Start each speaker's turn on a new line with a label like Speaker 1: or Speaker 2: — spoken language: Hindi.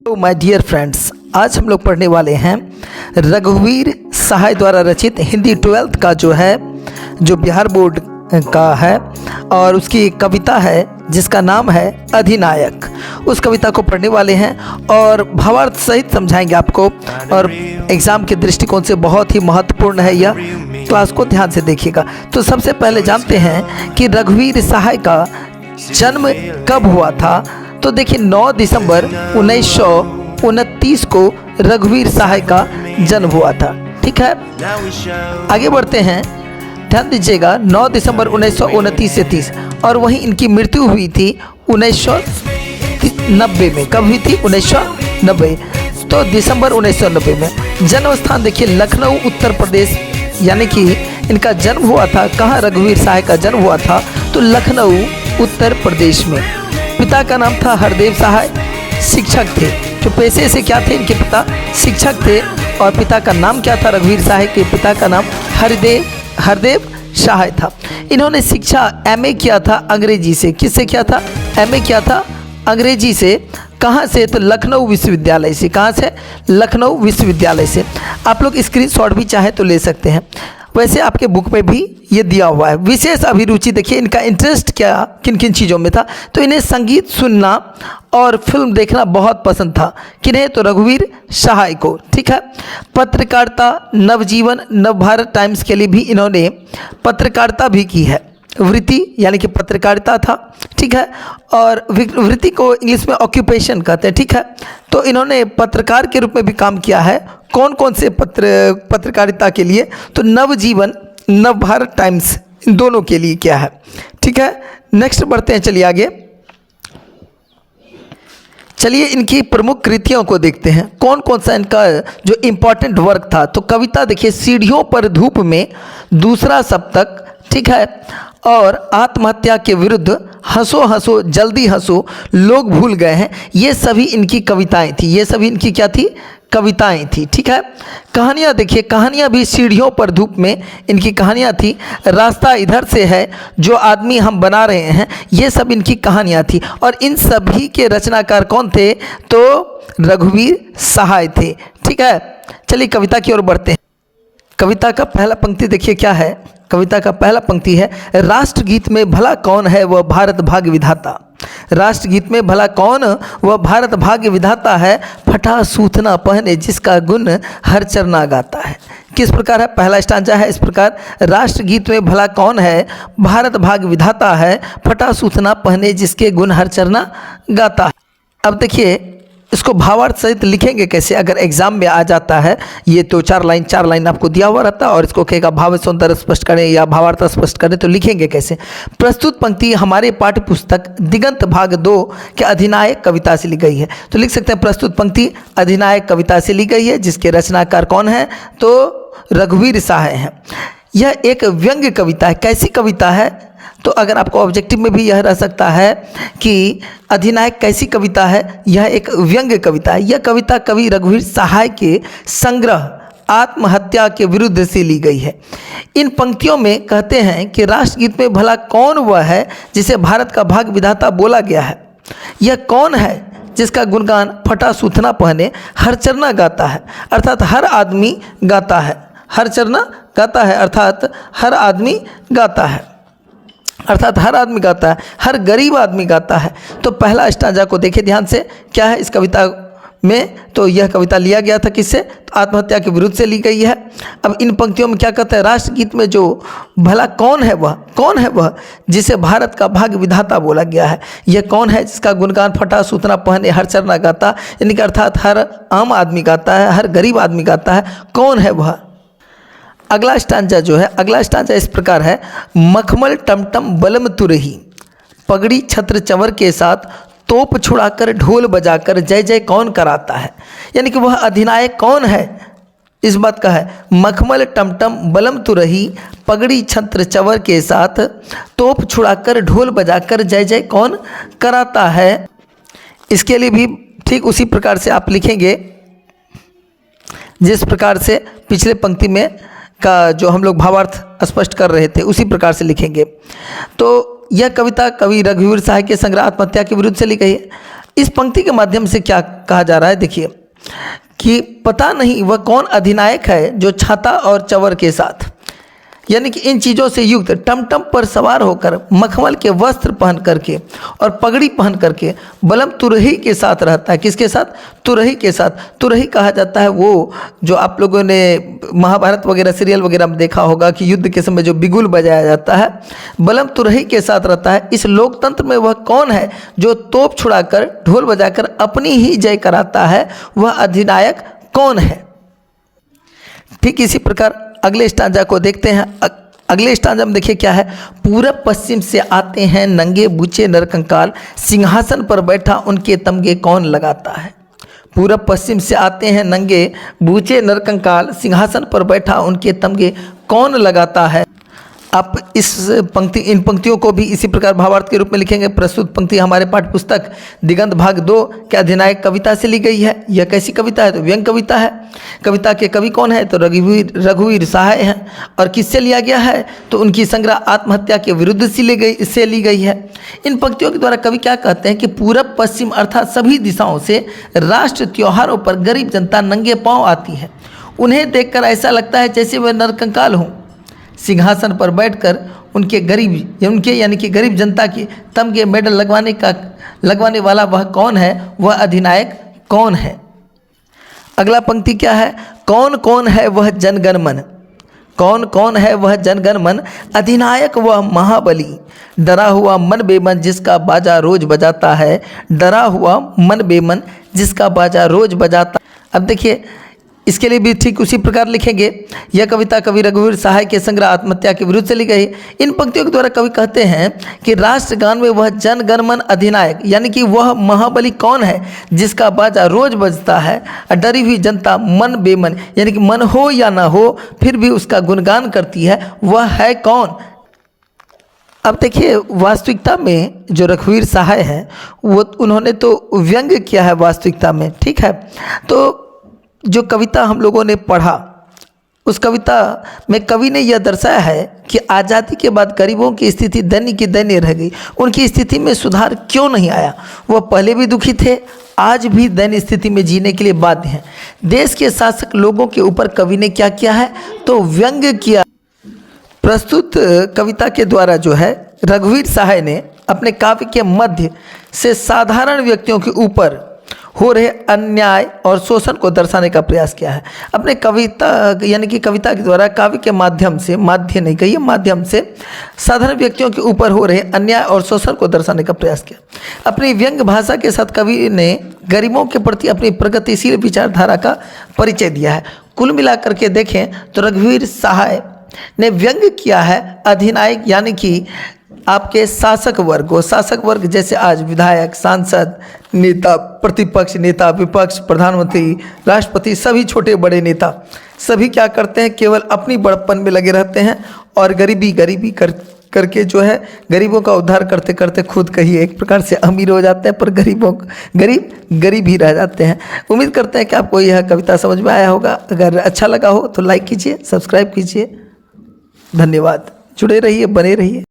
Speaker 1: तो माय डियर फ्रेंड्स, आज हम लोग पढ़ने वाले हैं रघुवीर सहाय द्वारा रचित हिंदी 12th का जो बिहार बोर्ड का है और उसकी कविता है जिसका नाम है अधिनायक। उस कविता को पढ़ने वाले हैं और भावार्थ सहित समझाएंगे आपको, और एग्ज़ाम के दृष्टिकोण से बहुत ही महत्वपूर्ण है यह। क्लास को ध्यान से देखिएगा। तो सबसे पहले जानते हैं कि रघुवीर सहाय का जन्म कब हुआ था। तो देखिए 9 दिसंबर 1929 को रघुवीर सहाय का जन्म हुआ था। ठीक है, आगे बढ़ते हैं, ध्यान दीजिएगा। 9 दिसंबर 1929 से 30 और वहीं इनकी मृत्यु हुई थी 1990 में। कब हुई थी? 1990। तो दिसंबर 1990 में। जन्म स्थान देखिए लखनऊ उत्तर प्रदेश, यानी कि इनका जन्म हुआ था कहाँ? रघुवीर सहाय का जन्म हुआ था तो लखनऊ उत्तर प्रदेश में। पिता का नाम था हरदेव सहाय, शिक्षक थे। तो पेशे से क्या थे इनके पिता? शिक्षक थे। और पिता का नाम क्या था? रघुवीर सहाय के पिता का नाम हरदेव सहाय था। इन्होंने शिक्षा एमए किया था अंग्रेजी से। किससे किया था? एमए किया था अंग्रेजी से। कहाँ से? तो लखनऊ विश्वविद्यालय से। कहाँ से? लखनऊ विश्वविद्यालय से। आप लोग स्क्रीनशॉट भी चाहे तो ले सकते हैं। वैसे आपके बुक में भी ये दिया हुआ है। विशेष अभिरुचि देखिए, इनका इंटरेस्ट क्या किन किन चीज़ों में था। तो इन्हें संगीत सुनना और फिल्म देखना बहुत पसंद था। किन्हें? तो रघुवीर सहाय को। ठीक है, पत्रकारिता, नवजीवन, नवभारत टाइम्स के लिए भी इन्होंने पत्रकारिता भी की है। वृत्ति यानी कि पत्रकारिता था। ठीक है, और वृत्ति को इंग्लिश में ऑक्यूपेशन कहते हैं। ठीक है, तो इन्होंने पत्रकार के रूप में भी काम किया है। कौन कौन से पत्रकारिता के लिए? तो नवजीवन, नवभारत टाइम्स, इन दोनों के लिए क्या है। ठीक है, नेक्स्ट बढ़ते हैं, चलिए आगे। चलिए इनकी प्रमुख कृतियों को देखते हैं। कौन कौन सा इनका जो इम्पोर्टेंट वर्क था। तो कविता देखिए सीढ़ियों पर धूप में, दूसरा सप्तक। ठीक है, और आत्महत्या के विरुद्ध, हंसो हंसो जल्दी हंसो, लोग भूल गए हैं। ये सभी इनकी कविताएं थी। ये सभी इनकी क्या थी? कविताएं थी। ठीक है, कहानियाँ देखिए, कहानियाँ भी सीढ़ियों पर धूप में इनकी कहानियाँ थी। रास्ता इधर से है, जो आदमी हम बना रहे हैं, ये सब इनकी कहानियाँ थी। और इन सभी के रचनाकार कौन थे? तो रघुवीर सहाय थे। ठीक है, चलिए कविता की ओर बढ़ते हैं। कविता का पहला पंक्ति देखिए क्या है। कविता का पहला पंक्ति है, राष्ट्रगीत में भला कौन है वह भारत भाग्य विधाता। राष्ट्रगीत में भला कौन वह भारत भाग्य विधाता है, फटा सूतना पहने जिसका गुण हर चरना गाता है। किस प्रकार है? पहला स्टांजा है इस प्रकार, राष्ट्रगीत में भला कौन है भारत भाग्य विधाता है, फटा सूतना पहने जिसके गुण हर चरना गाता है। अब देखिए इसको भावार्थ सहित लिखेंगे कैसे अगर एग्जाम में आ जाता है। ये तो चार लाइन आपको दिया हुआ रहता है और इसको कहेगा भाव सौंदर्य स्पष्ट करें या भावार्थ स्पष्ट करें। तो लिखेंगे कैसे? प्रस्तुत पंक्ति हमारे पाठ्य पुस्तक दिगंत भाग 2 के अधिनायक कविता से ली गई है। तो लिख सकते हैं प्रस्तुत पंक्ति अधिनायक कविता से ली गई है, जिसके रचनाकार कौन है? तो रघुवीर सहाय हैं। यह एक व्यंग्य कविता है। कैसी कविता है? तो अगर आपको ऑब्जेक्टिव में भी यह रह सकता है कि अधिनायक कैसी कविता है? यह एक व्यंग्य कविता है। यह कविता कवि रघुवीर सहाय के संग्रह आत्महत्या के विरुद्ध से ली गई है। इन पंक्तियों में कहते हैं कि राष्ट्रगीत में भला कौन वह है जिसे भारत का भाग्य विधाता बोला गया है। यह कौन है जिसका गुणगान फटा सूथना पहने हर चरना गाता है। अर्थात हर आदमी गाता है। हर चरना गाता है अर्थात हर आदमी गाता है। अर्थात हर आदमी गाता है, हर गरीब आदमी गाता है। तो पहला स्टांजा को देखिए ध्यान से, क्या है इस कविता में? तो यह कविता लिया गया था किससे? तो आत्महत्या के विरुद्ध से ली गई है। अब इन पंक्तियों में क्या कहते हैं? राष्ट्रगीत में जो भला कौन है वह जिसे भारत का भाग्य विधाता बोला गया है। यह कौन है जिसका गुणगान फटा सूतना पहने हर चरना गाता, यानी कि अर्थात हर आम आदमी गाता है, हर गरीब आदमी गाता है। कौन है वह? अगला स्टांजा जो है, अगला स्टांजा इस प्रकार है, मखमल टमटम बलम तुरही, पगड़ी छत्र चंवर के साथ तोप छुड़ाकर ढोल बजाकर जय जय कौन कराता है। यानी कि वह अधिनायक कौन है इस बात का है। मखमल टमटम बलम तुरही, पगड़ी छत्र चंवर के साथ तोप छुड़ाकर ढोल बजाकर जय जय कौन कराता है। इसके लिए भी ठीक उसी प्रकार से आप लिखेंगे जिस प्रकार से पिछले पंक्ति में का जो हम लोग भावार्थ स्पष्ट कर रहे थे उसी प्रकार से लिखेंगे। तो यह कविता कवि रघुवीर सहाय के संग्रह आत्महत्या के विरुद्ध से लिखी है। इस पंक्ति के माध्यम से क्या कहा जा रहा है, देखिए कि पता नहीं वह कौन अधिनायक है जो छाता और चवर के साथ, यानी कि इन चीज़ों से युक्त टमटम पर सवार होकर मखमल के वस्त्र पहन करके और पगड़ी पहन करके बलम तुरही के साथ रहता है। किसके साथ? तुरही के साथ। तुरही कहा जाता है वो जो आप लोगों ने महाभारत वगैरह सीरियल वगैरह में देखा होगा कि युद्ध के समय जो बिगुल बजाया जाता है, बलम तुरही के साथ रहता है। इस लोकतंत्र में वह कौन है जो तोप छुड़ाकर ढोल बजाकर अपनी ही जय कराता है, वह अधिनायक कौन है? ठीक इसी प्रकार अगले स्टांजा को देखते हैं। अगले स्टांजा में देखिए क्या है, पूरब पश्चिम से आते हैं नंगे बूचे नरकंकाल, सिंहासन पर बैठा उनके तमगे कौन लगाता है। पूरब पश्चिम से आते हैं नंगे बूचे नरकंकाल, सिंहासन पर बैठा उनके तमगे कौन लगाता है। आप इन पंक्तियों को भी इसी प्रकार भावार्थ के रूप में लिखेंगे। प्रस्तुत पंक्ति हमारे पाठ्य पुस्तक दिगंत भाग 2 के अधिनायक कविता से ली गई है। यह कैसी कविता है? तो व्यंग कविता है। कविता के कवि कौन है? तो रघुवीर सहाय हैं। और किससे लिया गया है? तो उनकी संग्रह आत्महत्या के विरुद्ध से ली गई है। इन पंक्तियों के द्वारा कवि क्या कहते हैं कि पूरब पश्चिम अर्थात सभी दिशाओं से राष्ट्र त्योहारों पर गरीब जनता नंगे पांव आती है। उन्हें देखकर ऐसा लगता है जैसे वह नरकंकाल हों। सिंहासन पर बैठकर उनके यानी कि गरीब जनता की तमगे मेडल लगवाने वाला वह कौन है? वह अधिनायक कौन है? अगला पंक्ति क्या है, कौन कौन है वह जनगण मन, कौन कौन है वह जनगण मन, अधिनायक वह महाबली, डरा हुआ मन बेमन जिसका बाजा रोज बजाता है, डरा हुआ मन बेमन जिसका बाजा रोज बजाता। अब देखिए इसके लिए भी ठीक उसी प्रकार लिखेंगे। यह कविता कवि रघुवीर सहाय के संग्रह आत्महत्या के विरुद्ध से ली गई। इन पंक्तियों के द्वारा कवि कहते हैं कि राष्ट्रगान में वह जनगण मन अधिनायक यानी कि वह महाबली कौन है जिसका बाजा रोज बजता है, डरी हुई जनता मन बेमन यानी कि मन हो या ना हो फिर भी उसका गुणगान करती है, वह है कौन। अब देखिए वास्तविकता में जो रघुवीर सहाय हैं वो उन्होंने तो व्यंग किया है वास्तविकता में, ठीक है। तो जो कविता हम लोगों ने पढ़ा उस कविता में कवि ने यह दर्शाया है कि आज़ादी के बाद गरीबों की स्थिति दयनीय की दयनीय रह गई। उनकी स्थिति में सुधार क्यों नहीं आया? वह पहले भी दुखी थे, आज भी दयनीय स्थिति में जीने के लिए बाध्य हैं। देश के शासक लोगों के ऊपर कवि ने क्या किया है? तो व्यंग किया। प्रस्तुत कविता के द्वारा जो है रघुवीर सहाय ने अपने काव्य के मध्य से साधारण व्यक्तियों के ऊपर हो रहे अन्याय और शोषण को दर्शाने का प्रयास किया है। अपने कविता यानी कि कविता के द्वारा काव्य के माध्यम से, माध्य नहीं कहिए, माध्यम से साधारण व्यक्तियों के ऊपर हो रहे अन्याय और शोषण को दर्शाने का प्रयास किया। अपनी व्यंग्य भाषा के साथ कवि ने गरीबों के प्रति अपनी प्रगतिशील विचारधारा का परिचय दिया है। कुल मिलाकर के देखें तो रघुवीर सहाय ने व्यंग किया है अधिनायक यानी कि आपके शासक वर्ग जैसे आज विधायक, सांसद, नेता, प्रतिपक्ष नेता, विपक्ष, प्रधानमंत्री, राष्ट्रपति, सभी छोटे बड़े नेता सभी क्या करते हैं? केवल अपनी बड़प्पन में लगे रहते हैं और गरीबी करके जो है गरीबों का उद्धार करते करते खुद कहीं एक प्रकार से अमीर हो जाते हैं, पर गरीब ही रह जाते हैं। उम्मीद करते हैं कि आपको यह कविता समझ में आया होगा। अगर अच्छा लगा हो तो लाइक कीजिए, सब्सक्राइब कीजिए। धन्यवाद। जुड़े रहिए, बने रहिए।